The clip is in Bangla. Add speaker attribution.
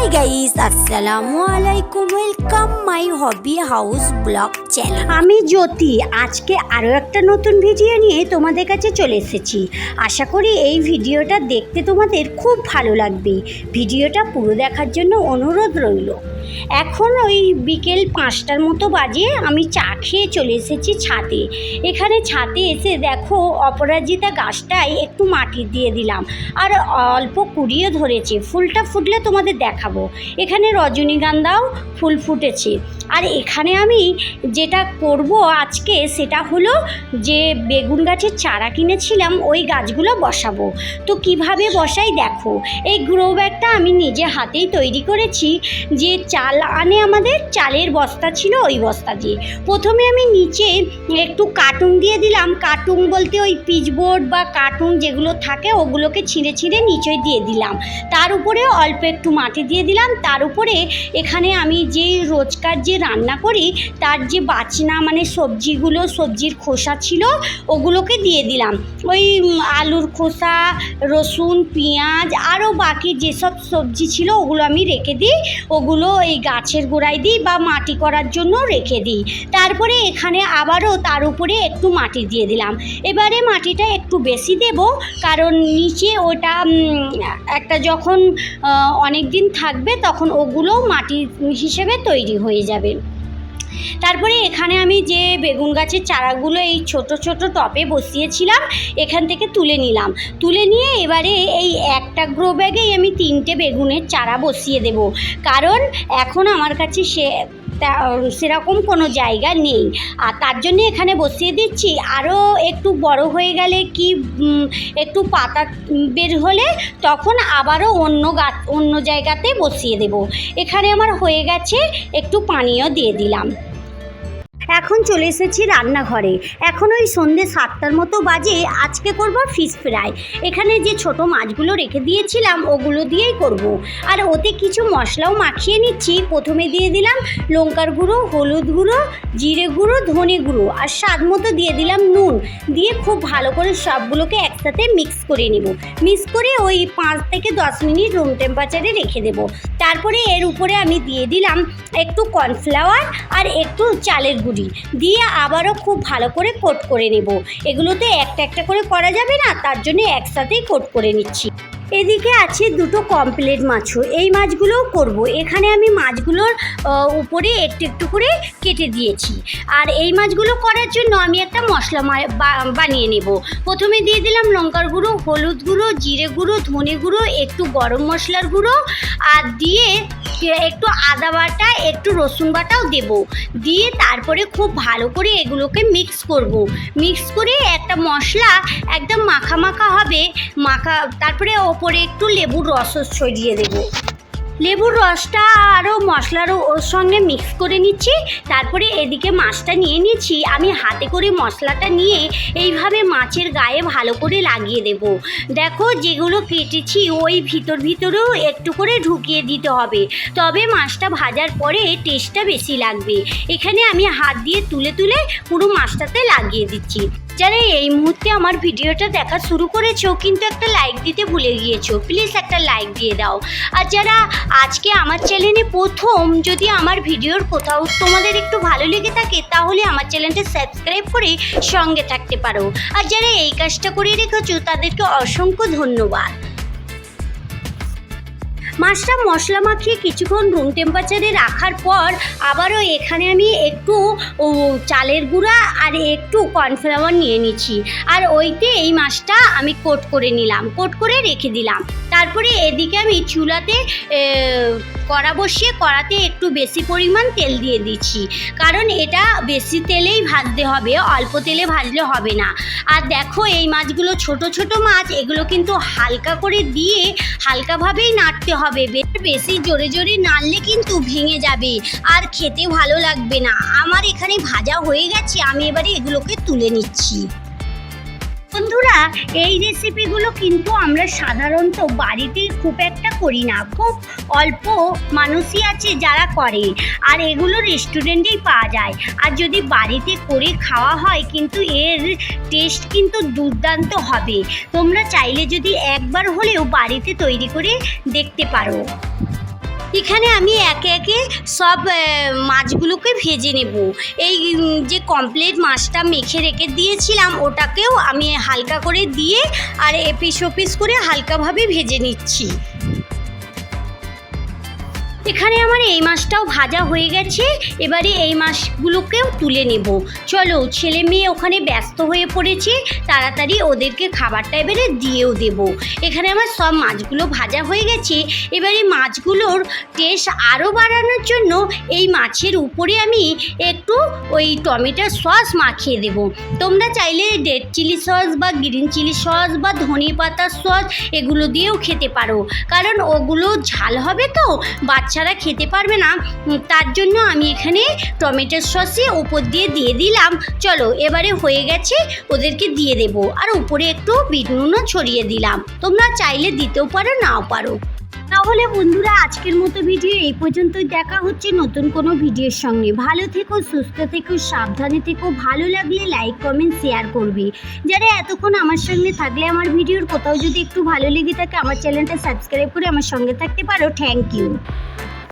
Speaker 1: হাই গাইস, আসসালামু আলাইকুম। Welcome my hobby house blog channel. আমি জ্যোতি। আজকে আরও একটা নতুন ভিডিও নিয়ে তোমাদের কাছে চলে এসেছি। আশা করি এই ভিডিওটা দেখতে তোমাদের খুব ভালো লাগবে। ভিডিওটা পুরো দেখার জন্য অনুরোধ রইল। এখন ওই বিকেল 5টার মতো বাজে। আমি চা খেয়ে চলে এসেছি ছাদে। এখানে ছাদে এসে দেখো অপরাজিতা গাছটায় একটু মাটি দিয়ে দিলাম, আর অল্প কুড়িয়ে ধরেছে। ফুলটা ফুটলে তোমাদের দেখাবো। এখানে রজনীগন্ধাও ফুল ফুটেছে। আর এখানে আমি যেটা করব আজকে সেটা হলো যে বেগুন গাছের চারা কিনেছিলাম, ওই গাছগুলো বসাবো। তো কিভাবে বসাই দেখো। এই গ্রো ব্যাগটা আমি নিজে হাতেই তৈরি করেছি। যে চাল আনে আমাদের, চালের বস্তা ছিল, ওই বস্তা দিয়ে প্রথমে আমি নিচে একটু কার্টুন দিয়ে দিলাম। কার্টুন বলতে ওই পিচবোর্ড বা কার্টুন যেগুলো থাকে ওগুলোকে ছিঁড়ে ছিঁড়ে নিচে দিয়ে দিলাম। তার উপরে অল্প একটু মাটি দিয়ে দিলাম। তার উপরে এখানে আমি যে রোজকার যে রান্না করি তার যে বাচনা মানে সবজিগুলো, সবজির খোসা ছিল ওগুলোকে দিয়ে দিলাম। ওই আলুর খোসা, রসুন, পেঁয়াজ আরও বাকি যেসব সবজি ছিল ওগুলো আমি রেখে দিই। ওগুলো এই গাছের গোড়ায় দিই বা মাটি করার জন্য রেখে দিই। তারপরে এখানে আবারও তার উপরে একটু মাটি দিয়ে দিলাম। এবারে মাটিটা একটু বেশি দেব, কারণ নিচে ওটা একটা যখন অনেক দিন থাকবে তখন ওগুলো মাটি হিসেবে তৈরি হয়ে যাবে। তারপরে এখানে আমি যে বেগুন গাছের চারাগুলো এই ছোট ছোট টবে বসিয়েছিলাম এখান থেকে তুলে নিলাম। তুলে নিয়ে এবারে এই একটা গ্রো ব্যাগেই আমি 3টে বেগুনের চারা বসিয়ে দেব, কারণ এখন আমার কাছে সেরকম কোনো জায়গা নেই। আর তার জন্য এখানে বসিয়ে দিচ্ছি। আরও একটু বড় হয়ে গেলে কি একটু পাতা বের হলে তখন আবারও অন্য জায়গাতে বসিয়ে দেব। এখানে আমার হয়ে গেছে, একটু পানিও দিয়ে দিলাম। এখন চলে এসেছি রান্নাঘরে। এখন ওই সন্ধ্যে 7টার মতো বাজে। আজকে করব ফিশ ফ্রাই। এখানে যে ছোট মাছগুলো রেখে দিয়েছিলাম ওগুলো দিয়েই করব। আর ওতে কিছু মশলাও মাখিয়ে নিচ্ছি। প্রথমে দিয়ে দিলাম লঙ্কার গুঁড়ো, হলুদ গুঁড়ো, জিরে গুঁড়ো, ধনে গুঁড়ো, আর স্বাদ মতো দিয়ে দিলাম নুন। দিয়ে খুব ভালো করে সবগুলোকে একসাথে মিক্স করে নেব। মিক্স করে ওই 5 থেকে 10 মিনিট রুম টেম্পারেচারে রেখে দেব। তারপরে এর উপরে আমি দিয়ে দিলাম একটু কর্নফ্লাওয়ার আর একটু চালের গুঁড়ি দিয়ে আবারও খুব ভালো করে কোট করে নেব। এগুলোতে একটা একটা করে করা যাবে না, তার জন্য একসাথেই কোট করে নিচ্ছি। এদিকে আছে 2টো কমপ্লেট মাছও। এই মাছগুলোও করব। এখানে আমি মাছগুলোর উপরে একটু একটু করে কেটে দিয়েছি। আর এই মাছগুলো করার জন্য আমি একটা মশলা বানিয়ে নেব। প্রথমে দিয়ে দিলাম লঙ্কার গুঁড়ো, হলুদ গুঁড়ো, জিরে গুঁড়ো, ধনে গুঁড়ো, একটু গরম মশলার গুঁড়ো, আর দিয়ে একটু আদা বাটা, একটু রসুন বাটাও দেব। দিয়ে তারপরে খুব ভালো করে এগুলোকে মিক্স করব। মিক্স করে একটা মশলা একদম মাখা মাখা হবে। তারপরে ওপরে একটু লেবুর রস ছড়িয়ে দেব। লেবুর রসটা আরও মশলার ওর সঙ্গে মিক্স করে নিচ্ছি। তারপরে এদিকে মাছটা নিয়ে নিচ্ছি। আমি হাতে করে মশলাটা নিয়ে এইভাবে মাছের গায়ে ভালো করে লাগিয়ে দেব। দেখো যেগুলো কেটেছি ওই ভিতরেও একটু করে ঢুকিয়ে দিতে হবে, তবে মাছটা ভাজার পরে টেস্টটা বেশি লাগবে। এখানে আমি হাত দিয়ে তুলে তুলে পুরো মাছটাতে লাগিয়ে দিচ্ছি। যারা এই মুহূর্তে আমার ভিডিওটা দেখা শুরু করেছো কিন্তু একটা লাইক দিতে ভুলে গিয়েছো, প্লিজ একটা লাইক দিয়ে দাও। আর যারা আজকে আমার চ্যানেলে প্রথম, যদি আমার ভিডিওর কোথাও তোমাদের একটু ভালো লেগে থাকে তাহলে আমার চ্যানেলটা সাবস্ক্রাইব করে সঙ্গে থাকতে পারো। আর যারা এই কাজটা করে রেখেছো তাদেরকে অসংখ্য ধন্যবাদ। মাছটা মশলা মাখিয়ে কিছুক্ষণ রুম টেম্পারেচারে রাখার পর আবারও এখানে আমি একটু চালের গুঁড়া আর একটু কর্নফ্লাওয়ার নিয়ে নিচ্ছি। আর ওইতে এই মাছটা আমি কোট করে নিলাম, কোট করে রেখে দিলাম। তারপরে এদিকে আমি চুলাতে কড়া বসিয়ে কড়াতে একটু বেশি পরিমাণ তেল দিয়ে দিচ্ছি, কারণ এটা বেশি তেলেই ভাজতে হবে, অল্প তেলে ভাজলে হবে না। আর দেখো এই মাছগুলো ছোট ছোট মাছ, এগুলো কিন্তু হালকা করে দিয়ে হালকাভাবেই নাড়তে হবে। বেশি জোরে জোরে নাড়লে কিন্তু ভেঙে যাবে আর খেতে ভালো লাগবে না। আমার এখানে ভাজা হয়ে গেছে, আমি এবারে এগুলোকে তুলে নিচ্ছি। বন্ধুরা, এই রেসিপিগুলো কিন্তু আমরা সাধারণত বাড়িতে খুব একটা করি না, খুব অল্প মানুষই আছে যারা করে। আর এগুলো রেস্টুরেন্টেই পাওয়া যায়। আর যদি বাড়িতে করে খাওয়া হয় কিন্তু এর টেস্ট কিন্তু দুর্দান্ত হবে। তোমরা চাইলে যদি একবার হলেও বাড়িতে তৈরি করে দেখতে পারো। এখানে আমি একে একে সব মাছগুলোকে ভেজে নেব। এই যে কমপ্লিট মাছটা মেখে রেখে দিয়েছিলাম ওটাকেও আমি হালকা করে দিয়ে আর এপিস ওপিস করে হালকাভাবে ভেজে নিচ্ছি। এখানে আমার এই মাছটাও ভাজা হয়ে গেছে, এবারে এই মাছগুলোকেও তুলে নেব। চলো, ছেলে মেয়ে ওখানে ব্যস্ত হয়ে পড়েছে, তাড়াতাড়ি ওদেরকে খাবারটা এবারে দিয়েও দেব। এখানে আমার সব মাছগুলো ভাজা হয়ে গেছে। এবারে মাছগুলোর টেস্ট আরও বাড়ানোর জন্য এই মাছের উপরে আমি একটু ওই টমেটো সস মাখিয়ে দেব। তোমরা চাইলে রেড চিলি সস বা গ্রিন চিলি সস বা ধনে পাতার সস এগুলো দিয়েও খেতে পারো, কারণ ওগুলো ঝাল হবে তো বাচ্চারা খেতে পারবে না, তার জন্য আমি এখানে টমেটোর সসই ওপর দিয়ে দিলাম। চলো, এবারে হয়ে গেছে, ওদেরকে দিয়ে দেব। আর উপরে একটু বিট নুনও ছড়িয়ে দিলাম, তোমরা চাইলে দিতেও পারো নাও পারো। তাহলে বন্ধুরা, আজকের মতো ভিডিও এই পর্যন্তই। দেখা হচ্ছে নতুন কোনো ভিডিওর সঙ্গে। ভালো থেকো, সুস্থ থেকো, সাবধানে থেকো। ভালো লাগলে লাইক কমেন্ট শেয়ার করবে। যারা এতক্ষণ আমার সঙ্গে থাকলে, আমার ভিডিওর কোথাও যদি একটু ভালো লেগে থাকে, আমার চ্যানেলটা সাবস্ক্রাইব করে আমার সঙ্গে থাকতে পারো। Thank you.